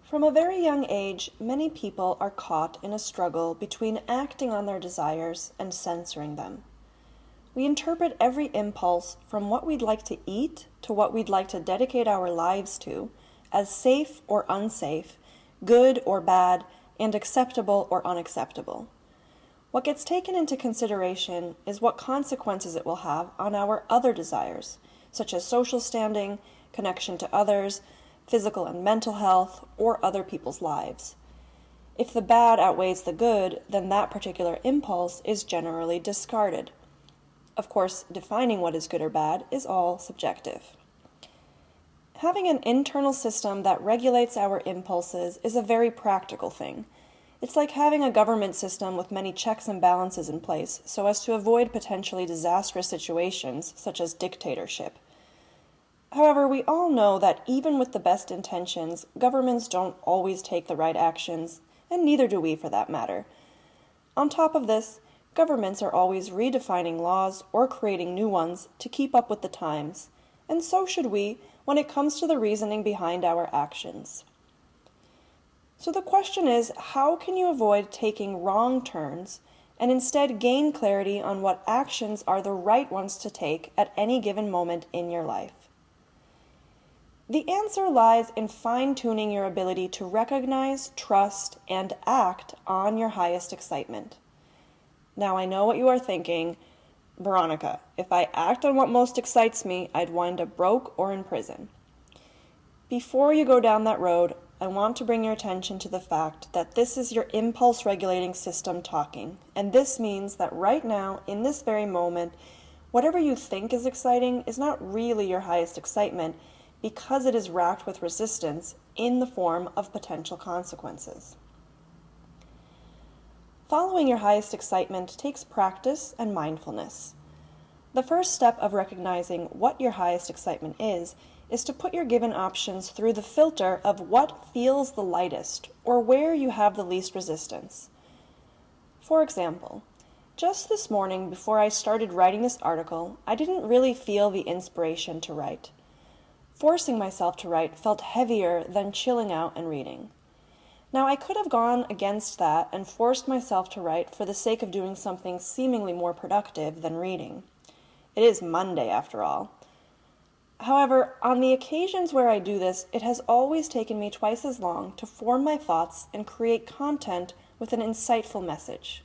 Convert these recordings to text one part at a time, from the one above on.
From a very young age, many people are caught in a struggle between acting on their desires and censoring them. We interpret every impulse, from what we'd like to eat to what we'd like to dedicate our lives to, as safe or unsafe, good or bad, and acceptable or unacceptable. What gets taken into consideration is what consequences it will have on our other desires, such as social standing, connection to others, physical and mental health, or other people's lives. If the bad outweighs the good, then that particular impulse is generally discarded. Of course, defining what is good or bad is all subjective. Having an internal system that regulates our impulses is a very practical thing. It's like having a government system with many checks and balances in place so as to avoid potentially disastrous situations such as dictatorship. However, we all know that even with the best intentions, governments don't always take the right actions, and neither do we for that matter. On top of this, governments are always redefining laws or creating new ones to keep up with the times, and so should we when it comes to the reasoning behind our actions. So the question is, how can you avoid taking wrong turns and instead gain clarity on what actions are the right ones to take at any given moment in your life? The answer lies in fine-tuning your ability to recognize, trust, and act on your highest excitement. Now, I know what you are thinking, Veronica, if I act on what most excites me, I'd wind up broke or in prison. Before you go down that road, I want to bring your attention to the fact that this is your impulse-regulating system talking, and this means that right now, in this very moment, whatever you think is exciting is not really your highest excitement, because it is racked with resistance in the form of potential consequences. Following your highest excitement takes practice and mindfulness. The first step of recognizing what your highest excitement is to put your given options through the filter of what feels the lightest or where you have the least resistance. For example, just this morning before I started writing this article, I didn't really feel the inspiration to write. Forcing myself to write felt heavier than chilling out and reading. Now, I could have gone against that and forced myself to write for the sake of doing something seemingly more productive than reading. It is Monday, after all. However, on the occasions where I do this, it has always taken me twice as long to form my thoughts and create content with an insightful message.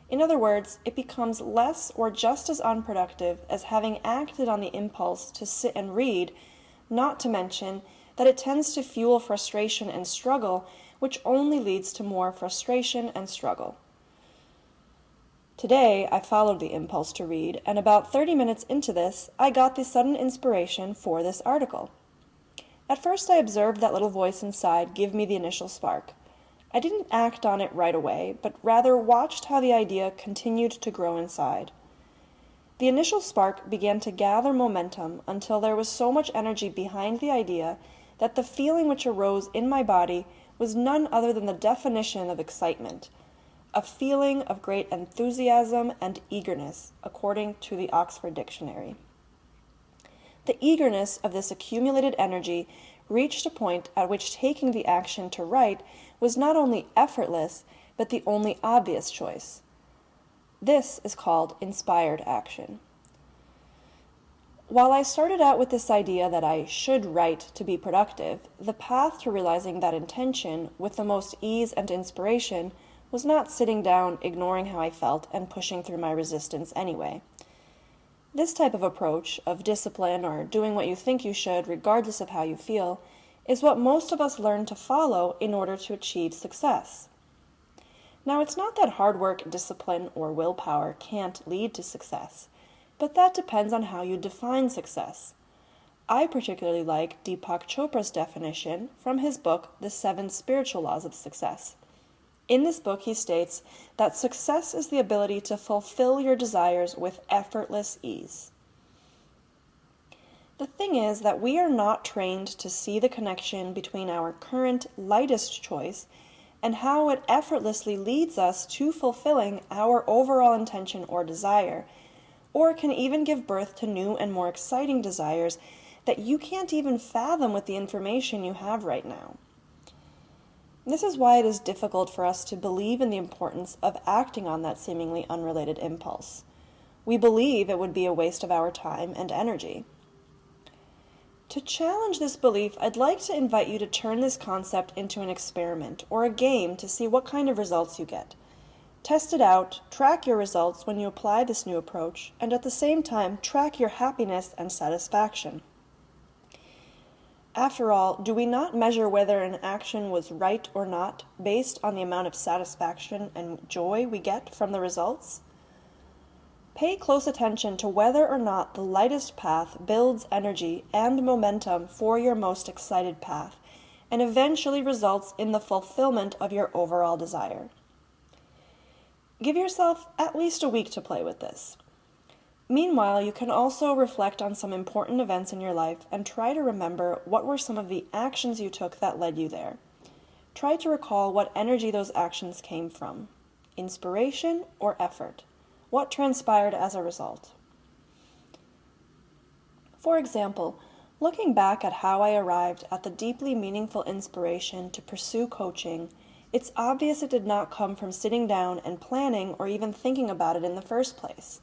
In other words, it becomes less or just as unproductive as having acted on the impulse to sit and read, not to mention that it tends to fuel frustration and struggle, which only leads to more frustration and struggle. Today, I followed the impulse to read, and about 30 minutes into this, I got the sudden inspiration for this article. At first, I observed that little voice inside give me the initial spark. I didn't act on it right away, but rather watched how the idea continued to grow inside. The initial spark began to gather momentum until there was so much energy behind the idea that the feeling which arose in my body was none other than the definition of excitement, a feeling of great enthusiasm and eagerness, according to the Oxford Dictionary. The eagerness of this accumulated energy reached a point at which taking the action to write was not only effortless, but the only obvious choice. This is called inspired action. While I started out with this idea that I should write to be productive, the path to realizing that intention with the most ease and inspiration was not sitting down, ignoring how I felt, and pushing through my resistance anyway. This type of approach, of discipline or doing what you think you should regardless of how you feel, is what most of us learn to follow in order to achieve success. Now, it's not that hard work, discipline, or willpower can't lead to success, but that depends on how you define success. I particularly like Deepak Chopra's definition from his book, The 7 Spiritual Laws of Success. In this book, he states that success is the ability to fulfill your desires with effortless ease. The thing is that we are not trained to see the connection between our current lightest choice and how it effortlessly leads us to fulfilling our overall intention or desire, or can even give birth to new and more exciting desires that you can't even fathom with the information you have right now. This is why it is difficult for us to believe in the importance of acting on that seemingly unrelated impulse. We believe it would be a waste of our time and energy. To challenge this belief, I'd like to invite you to turn this concept into an experiment or a game to see what kind of results you get. Test it out, track your results when you apply this new approach, and at the same time, track your happiness and satisfaction. After all, do we not measure whether an action was right or not based on the amount of satisfaction and joy we get from the results? Pay close attention to whether or not the lightest path builds energy and momentum for your most excited path, and eventually results in the fulfillment of your overall desire. Give yourself at least a week to play with this. Meanwhile, you can also reflect on some important events in your life and try to remember what were some of the actions you took that led you there. Try to recall what energy those actions came from: inspiration or effort. What transpired as a result? For example, looking back at how I arrived at the deeply meaningful inspiration to pursue coaching, it's obvious it did not come from sitting down and planning or even thinking about it in the first place.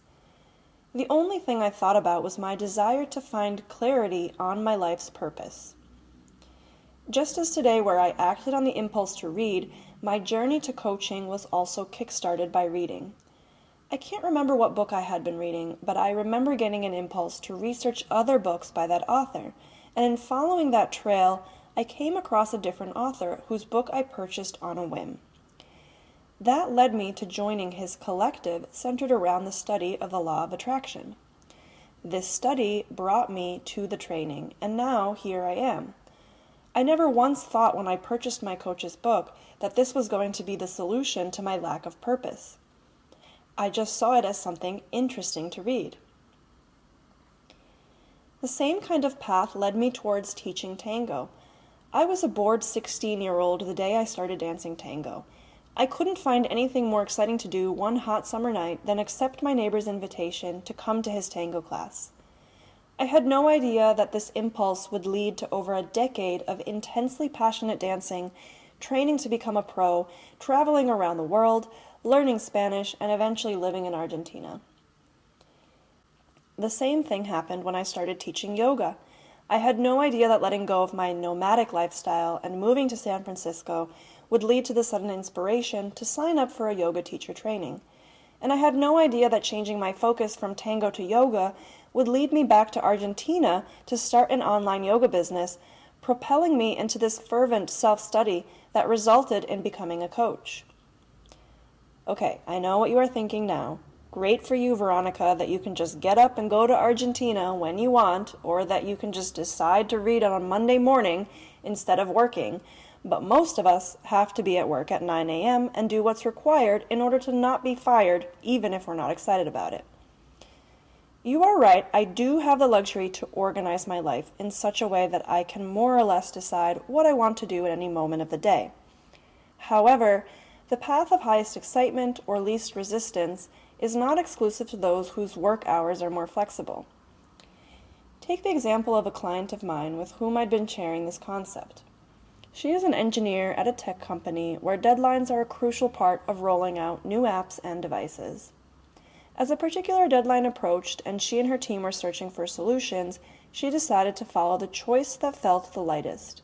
The only thing I thought about was my desire to find clarity on my life's purpose. Just as today, where I acted on the impulse to read, my journey to coaching was also kick-started by reading. I can't remember what book I had been reading, but I remember getting an impulse to research other books by that author, and in following that trail, I came across a different author whose book I purchased on a whim. That led me to joining his collective centered around the study of the law of attraction. This study brought me to the training, and now here I am. I never once thought when I purchased my coach's book that this was going to be the solution to my lack of purpose. I just saw it as something interesting to read. The same kind of path led me towards teaching tango. I was a bored 16-year-old the day I started dancing tango. I couldn't find anything more exciting to do one hot summer night than accept my neighbor's invitation to come to his tango class. I had no idea that this impulse would lead to over a decade of intensely passionate dancing, training to become a pro, traveling around the world, learning Spanish, and eventually living in Argentina. The same thing happened when I started teaching yoga. I had no idea that letting go of my nomadic lifestyle and moving to San Francisco would lead to the sudden inspiration to sign up for a yoga teacher training. And I had no idea that changing my focus from tango to yoga would lead me back to Argentina to start an online yoga business, propelling me into this fervent self-study that resulted in becoming a coach. Okay, I know what you are thinking now. Great for you, Veronica, that you can just get up and go to Argentina when you want, or that you can just decide to read on a Monday morning instead of working. But most of us have to be at work at 9 a.m. and do what's required in order to not be fired, even if we're not excited about it. You are right, I do have the luxury to organize my life in such a way that I can more or less decide what I want to do at any moment of the day. However, the path of highest excitement or least resistance is not exclusive to those whose work hours are more flexible. Take the example of a client of mine with whom I'd been sharing this concept. She is an engineer at a tech company where deadlines are a crucial part of rolling out new apps and devices. As a particular deadline approached and she and her team were searching for solutions, she decided to follow the choice that felt the lightest.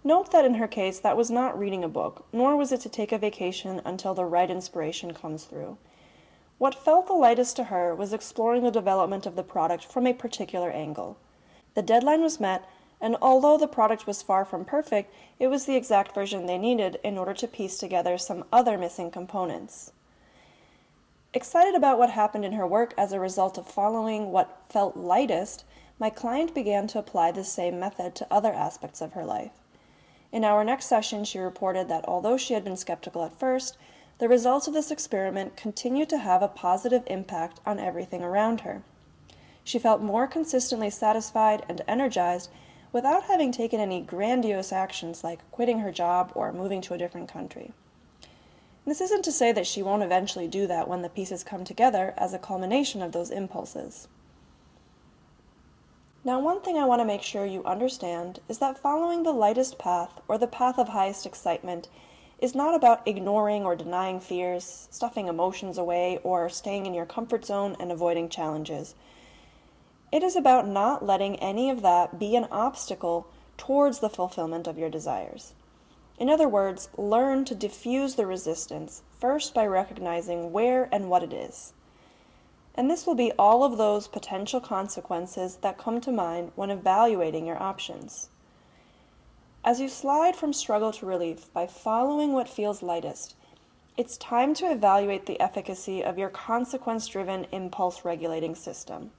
Note that in her case, that was not reading a book, nor was it to take a vacation until the right inspiration comes through. What felt the lightest to her was exploring the development of the product from a particular angle. The deadline was met, and although the product was far from perfect, it was the exact version they needed in order to piece together some other missing components. Excited about what happened in her work as a result of following what felt lightest, my client began to apply the same method to other aspects of her life. In our next session, she reported that although she had been skeptical at first, the results of this experiment continued to have a positive impact on everything around her. She felt more consistently satisfied and energized without having taken any grandiose actions like quitting her job or moving to a different country. This isn't to say that she won't eventually do that when the pieces come together as a culmination of those impulses. Now, one thing I want to make sure you understand is that following the lightest path, or the path of highest excitement, is not about ignoring or denying fears, stuffing emotions away, or staying in your comfort zone and avoiding challenges. It is about not letting any of that be an obstacle towards the fulfillment of your desires. In other words, learn to diffuse the resistance, first by recognizing where and what it is. And this will be all of those potential consequences that come to mind when evaluating your options. As you slide from struggle to relief by following what feels lightest, it's time to evaluate the efficacy of your consequence-driven impulse-regulating system.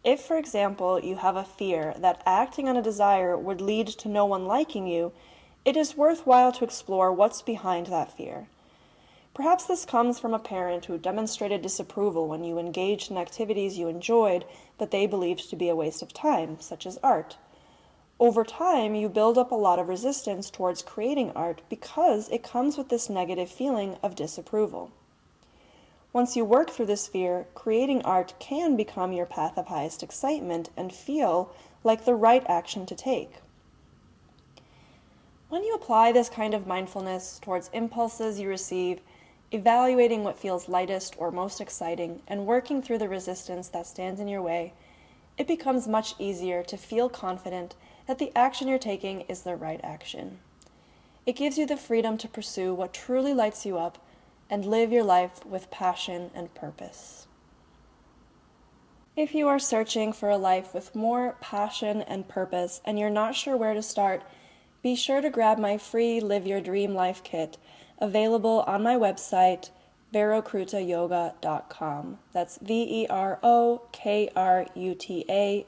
If, for example, you have a fear that acting on a desire would lead to no one liking you, it is worthwhile to explore what's behind that fear. Perhaps this comes from a parent who demonstrated disapproval when you engaged in activities you enjoyed but they believed to be a waste of time, such as art. Over time, you build up a lot of resistance towards creating art because it comes with this negative feeling of disapproval. Once you work through this fear, creating art can become your path of highest excitement and feel like the right action to take. When you apply this kind of mindfulness towards impulses you receive, evaluating what feels lightest or most exciting, and working through the resistance that stands in your way, it becomes much easier to feel confident that the action you're taking is the right action. It gives you the freedom to pursue what truly lights you up and live your life with passion and purpose. If you are searching for a life with more passion and purpose and you're not sure where to start, be sure to grab my free Live Your Dream Life kit, available on my website, verokruta That's VEROKRUTA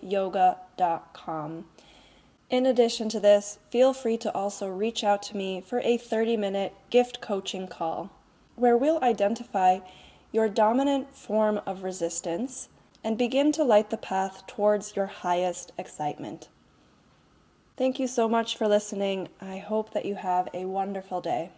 yoga.com. In addition to this, feel free to also reach out to me for a 30-minute gift coaching call, where we'll identify your dominant form of resistance and begin to light the path towards your highest excitement. Thank you so much for listening. I hope that you have a wonderful day.